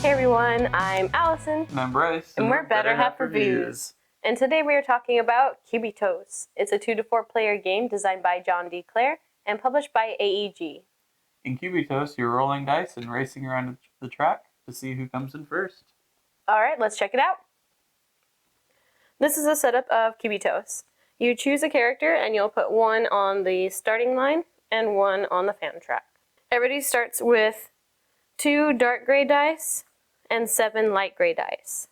Hey everyone, I'm Allison. And I'm Bryce. And we're Better Half Reviews. And today we are talking about Cubitos. It's a 2 to 4 player game designed by John D Clair and published by AEG. In Cubitos, you're rolling dice and racing around the track to see who comes in first. Alright, let's check it out. This is a setup of Cubitos. You choose a character and you'll put one on the starting line and one on the fan track. Everybody starts with 2 dark gray dice and 7 light gray dice.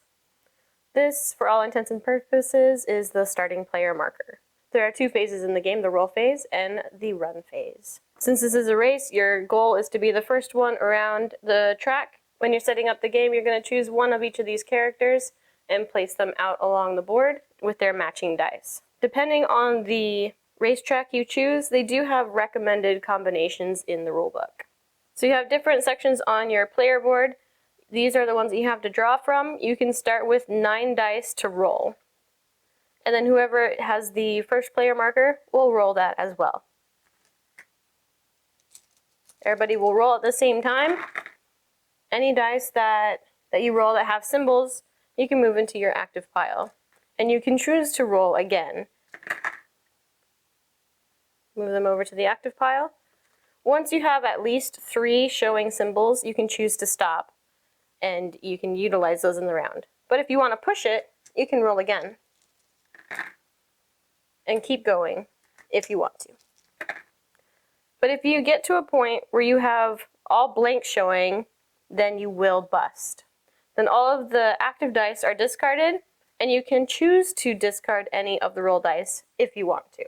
This, for all intents and purposes, is the starting player marker. There are 2 phases in the game, the roll phase and the run phase. Since this is a race, your goal is to be the first one around the track. When you're setting up the game, you're going to choose one of each of these characters and place them out along the board with their matching dice. Depending on the racetrack you choose, they do have recommended combinations in the rulebook. So you have different sections on your player board. These are the ones that you have to draw from. You can start with 9 dice to roll. And then whoever has the first player marker will roll that as well. Everybody will roll at the same time. Any dice that you roll that have symbols, you can move into your active pile. And you can choose to roll again. Move them over to the active pile. Once you have at least 3 showing symbols, you can choose to stop. And you can utilize those in the round. But if you want to push it, you can roll again. And keep going if you want to. But if you get to a point where you have all blank showing, then you will bust. Then all of the active dice are discarded, and you can choose to discard any of the roll dice if you want to.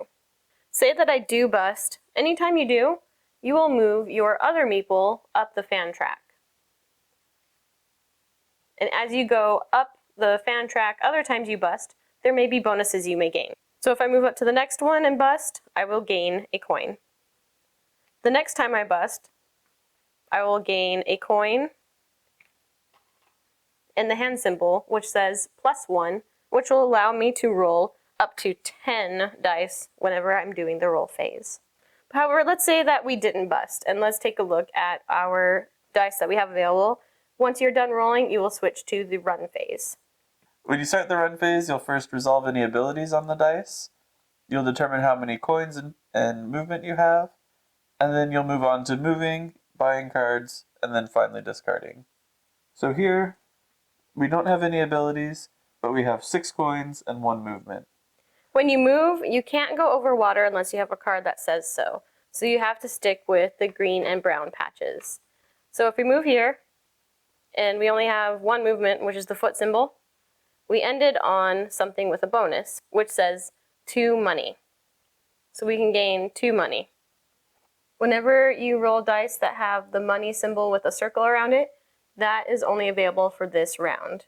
Say that I do bust. Anytime you do, you will move your other meeple up the fan track. And as you go up the fan track, other times you bust, there may be bonuses you may gain. So if I move up to the next one and bust, I will gain a coin. The next time I bust, I will gain a coin and the hand symbol, which says +1, which will allow me to roll up to 10 dice whenever I'm doing the roll phase. However, let's say that we didn't bust, and let's take a look at our dice that we have available. Once you're done rolling, you will switch to the run phase. When you start the run phase, you'll first resolve any abilities on the dice. You'll determine how many coins and movement you have. And then you'll move on to moving, buying cards, and then finally discarding. So here, we don't have any abilities, but we have 6 coins and 1 movement. When you move, you can't go over water unless you have a card that says so. So you have to stick with the green and brown patches. So if we move here, and we only have 1 movement, which is the foot symbol, we ended on something with a bonus, which says 2 money. So we can gain 2 money. Whenever you roll dice that have the money symbol with a circle around it, that is only available for this round.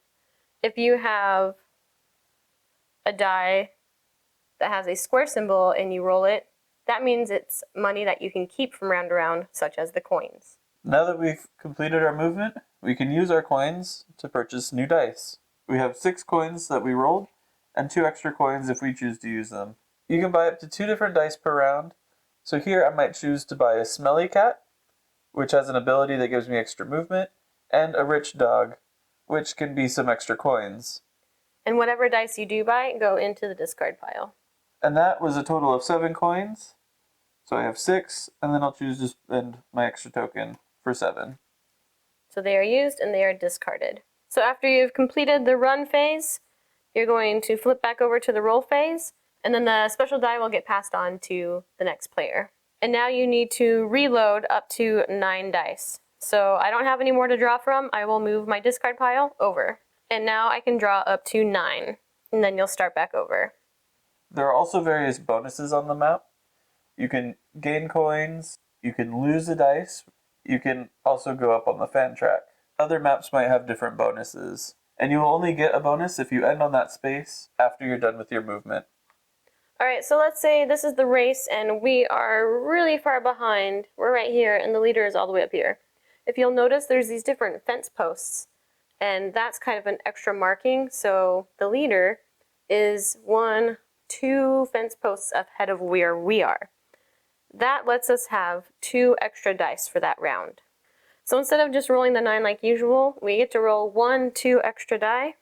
If you have a die that has a square symbol and you roll it, that means it's money that you can keep from round to round, such as the coins. Now that we've completed our movement, we can use our coins to purchase new dice. We have 6 coins that we rolled, and 2 extra coins if we choose to use them. You can buy up to 2 different dice per round. So here I might choose to buy a Smelly Cat, which has an ability that gives me extra movement, and a Rich Dog, which can be some extra coins. And whatever dice you do buy, go into the discard pile. And that was a total of 7 coins. So I have 6, and then I'll choose to spend my extra token for 7. So they are used and they are discarded. So after you've completed the run phase, you're going to flip back over to the roll phase, and then the special die will get passed on to the next player. And now you need to reload up to 9 dice. So I don't have any more to draw from. I will move my discard pile over. And now I can draw up to 9, and then you'll start back over. There are also various bonuses on the map. You can gain coins, you can lose a dice, you can also go up on the fan track. Other maps might have different bonuses, and you will only get a bonus if you end on that space after you're done with your movement. Alright, so let's say this is the race and we are really far behind. We're right here and the leader is all the way up here. If you'll notice, there's these different fence posts, and that's kind of an extra marking, so the leader is 1, 2 fence posts ahead of where we are. That lets us have 2 extra dice for that round. So instead of just rolling the 9 like usual, we get to roll 1, 2 extra die.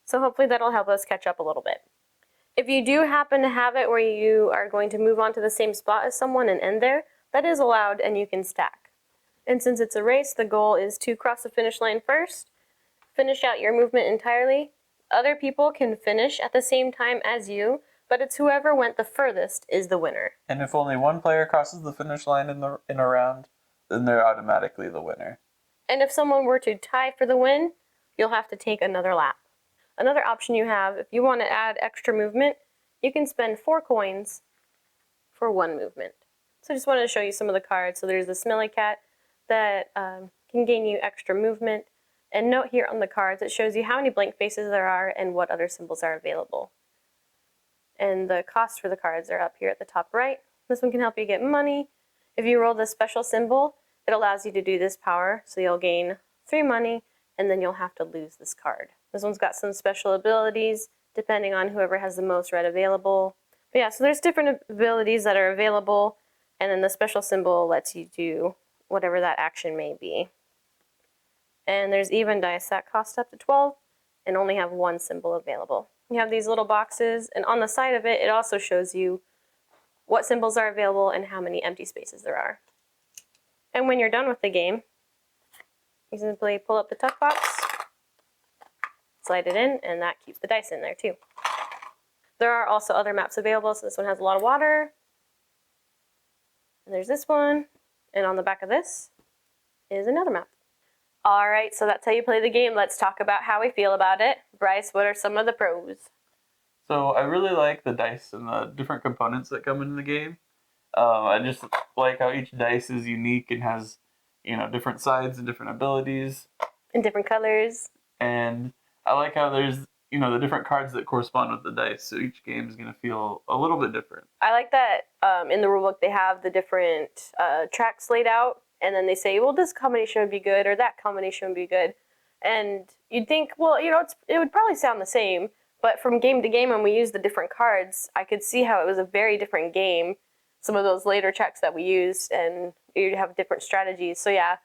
So hopefully that'll help us catch up a little bit. If you do happen to have it where you are going to move on to the same spot as someone and end there, that is allowed and you can stack. And since it's a race, the goal is to cross the finish line first, finish out your movement entirely. Other people can finish at the same time as you, but it's whoever went the furthest is the winner. And if only one player crosses the finish line in a round, then they're automatically the winner. And if someone were to tie for the win, you'll have to take another lap. Another option you have, if you want to add extra movement, you can spend 4 coins for 1 movement. So I just wanted to show you some of the cards. So there's the Smelly Cat that can gain you extra movement. And note here on the cards, it shows you how many blank faces there are and what other symbols are available. And the cost for the cards are up here at the top right. This one can help you get money. If you roll this special symbol, it allows you to do this power. So you'll gain 3 money, and then you'll have to lose this card. This one's got some special abilities, depending on whoever has the most red available. But yeah, so there's different abilities that are available, and then the special symbol lets you do whatever that action may be. And there's even dice that cost up to 12 and only have 1 symbol available. You have these little boxes, and on the side of it, it also shows you what symbols are available and how many empty spaces there are. And when you're done with the game, you simply pull up the tuck box, slide it in, and that keeps the dice in there too. There are also other maps available, so this one has a lot of water. And there's this one, and on the back of this is another map. All right, so that's how you play the game. Let's talk about how we feel about it. Bryce, what are some of the pros? So I really like the dice and the different components that come into the game. I just like how each dice is unique and has, different sides and different abilities. In different colors. And I like how there's, the different cards that correspond with the dice. So each game is going to feel a little bit different. I like that in the rulebook they have the different tracks laid out. And then they say, well, this combination would be good, or that combination would be good. And you'd think, well, it would probably sound the same. But from game to game, when we use the different cards, I could see how it was a very different game. Some of those later tracks that we used, and you'd have different strategies. So yeah,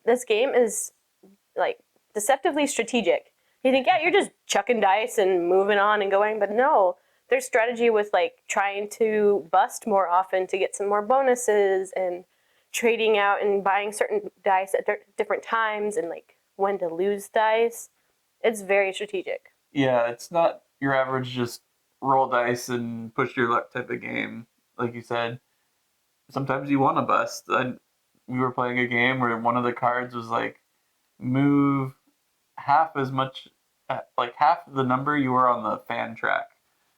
this game is like deceptively strategic. You think, yeah, you're just chucking dice and moving on and going, but no, there's strategy with like trying to bust more often to get some more bonuses, and trading out and buying certain dice at different times, and like when to lose dice. It's very strategic. Yeah, it's not your average just roll dice and push your luck type of game. Like you said, sometimes you want to bust. We were playing a game where one of the cards was like, move half as much, like half the number you were on the fan track.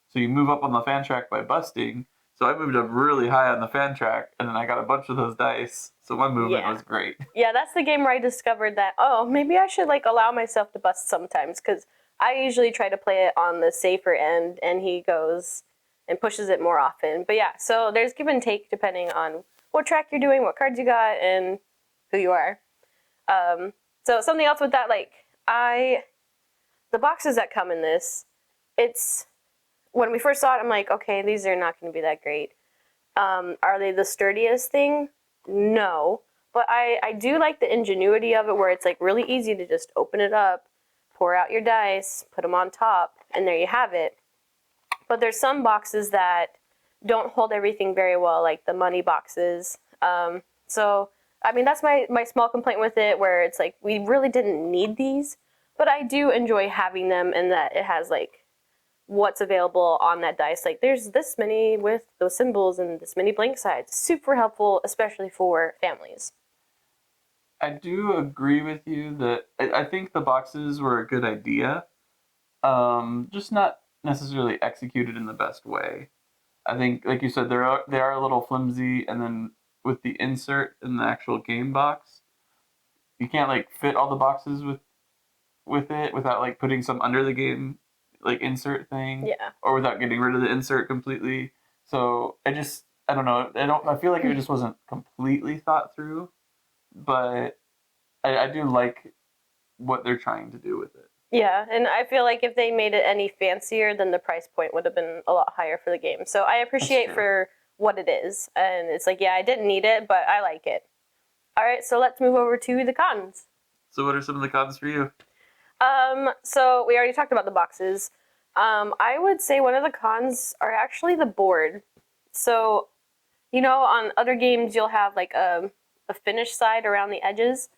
So you move up on the fan track by busting. So I moved up really high on the fan track, and then I got a bunch of those dice. So my movement was great. Yeah, that's the game where I discovered that, maybe I should like allow myself to bust sometimes, because I usually try to play it on the safer end, and he goes and pushes it more often. But yeah, so there's give and take depending on what track you're doing, what cards you got, and who you are. So something else with that, like the boxes that come in this, when we first saw it, I'm like, okay, these are not going to be that great. Are they the sturdiest thing? No. But I do like the ingenuity of it, where it's like really easy to just open it up, pour out your dice, put them on top, and there you have it. But there's some boxes that don't hold everything very well, like the money boxes. So, I mean, that's my small complaint with it, where it's like, we really didn't need these, but I do enjoy having them, and that it has like what's available on that dice. Like there's this many with those symbols and this many blank sides. Super helpful, especially for families. I do agree with you that I think the boxes were a good idea, just not necessarily executed in the best way. I think, like you said, they are a little flimsy, and then with the insert in the actual game box, you can't like fit all the boxes with it without like putting some under the game like insert thing, or without getting rid of the insert completely. So I don't know. I feel like it just wasn't completely thought through, but I do like what they're trying to do with it. Yeah, and I feel like if they made it any fancier, then the price point would have been a lot higher for the game. So I appreciate for what it is, and it's like, yeah, I didn't need it, but I like it. All right, so let's move over to the cons. So what are some of the cons for you? So we already talked about the boxes. I would say one of the cons are actually the board. So, you know, on other games you'll have like a finish side around the edges.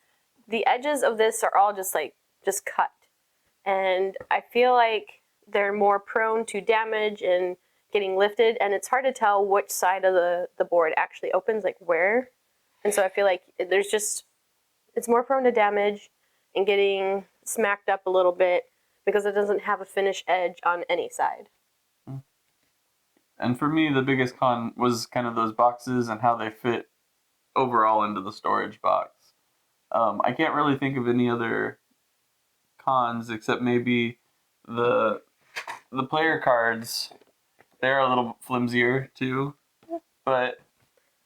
The edges of this are all just cut. And I feel like they're more prone to damage and getting lifted, and it's hard to tell which side of the board actually opens, like where. And so I feel like it's more prone to damage and getting smacked up a little bit because it doesn't have a finish edge on any side. And for me, the biggest con was kind of those boxes and how they fit overall into the storage box. I can't really think of any other cons except maybe the player cards. They're a little flimsier too, but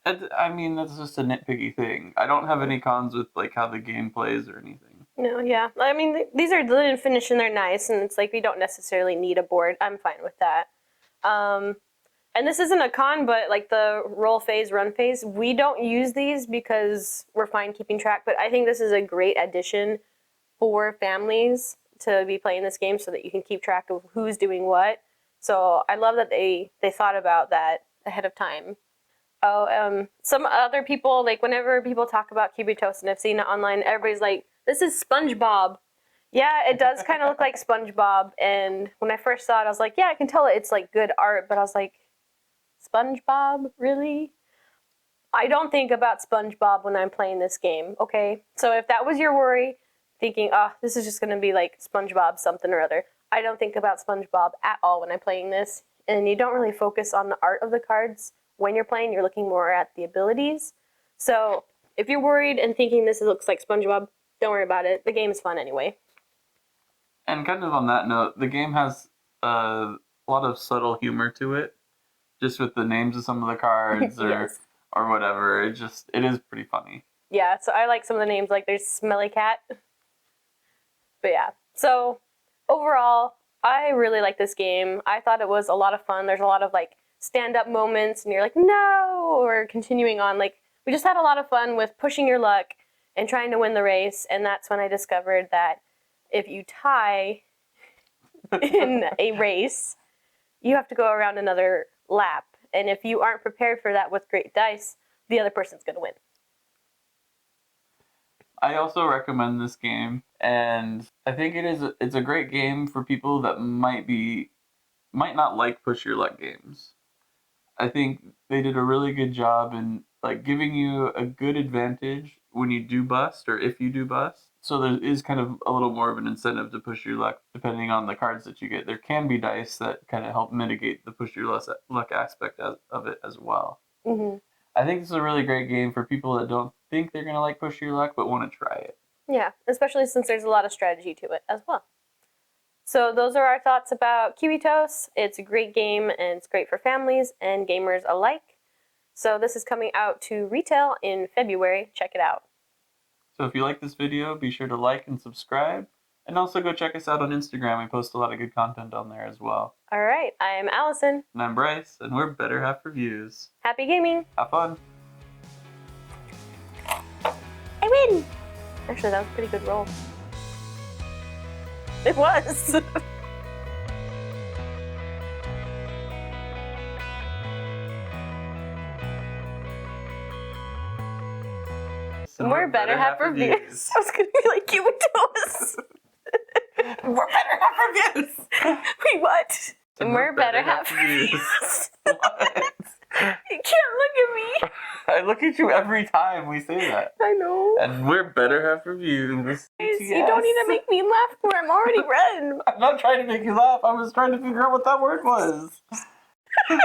I mean that's just a nitpicky thing. I don't have any cons with like how the game plays or anything. No, yeah. I mean, these are lit and finished and they're nice, and it's like we don't necessarily need a board. I'm fine with that. And this isn't a con, but like the roll phase, run phase, we don't use these because we're fine keeping track, but I think this is a great addition for families to be playing this game so that you can keep track of who's doing what. So I love that they thought about that ahead of time. Some other people, like whenever people talk about Cubitos, and I've seen it online, everybody's like, this is SpongeBob. Yeah, it does kind of look like SpongeBob, and when I first saw it, I was like, yeah, I can tell it's like good art, but I was like, SpongeBob, really? I don't think about SpongeBob when I'm playing this game, okay? So if that was your worry, thinking, oh, this is just going to be like SpongeBob something or other, I don't think about SpongeBob at all when I'm playing this, and you don't really focus on the art of the cards. When you're playing, you're looking more at the abilities. So if you're worried and thinking this looks like SpongeBob, don't worry about it. The game is fun anyway. And kind of on that note, the game has a lot of subtle humor to it, just with the names of some of the cards Yes. or whatever. It is pretty funny. Yeah, so I like some of the names, like there's Smelly Cat. But yeah, so overall, I really like this game. I thought it was a lot of fun. There's a lot of like stand-up moments, and you're like, no, or continuing on. Like, we just had a lot of fun with pushing your luck and trying to win the race, and that's when I discovered that if you tie in a race, you have to go around another lap, and if you aren't prepared for that with great dice, the other person's going to win. I also recommend this game, and I think it's a great game for people that might not like push your luck games. I think they did a really good job in like giving you a good advantage when you do bust or if you do bust. So there is kind of a little more of an incentive to push your luck depending on the cards that you get. There can be dice that kind of help mitigate the push your luck aspect of it as well. Mm-hmm. I think this is a really great game for people that don't think they're going to like push your luck but want to try it. Yeah, especially since there's a lot of strategy to it as well. So those are our thoughts about Cubitos. It's a great game, and it's great for families and gamers alike. So this is coming out to retail in February. Check it out. So if you like this video, be sure to like and subscribe. And also go check us out on Instagram. We post a lot of good content on there as well. All right, I am Allison. And I'm Bryce, and we're Better Half Reviews. Happy gaming. Have fun. I win. Actually, that was a pretty good roll. It was. We're Better Half Reviews. I was going to be like, Cubitos. We're Better Half Reviews. Wait, what? We're Better Half Reviews. What? You can't look at me. I look at you every time we say that. I know. And we're Better Half Reviews. Guys, you don't need to make me laugh more. I'm already red. I'm not trying to make you laugh. I was trying to figure out what that word was. I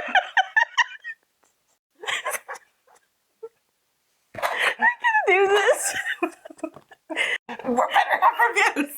can do this. We're Better Half Reviews.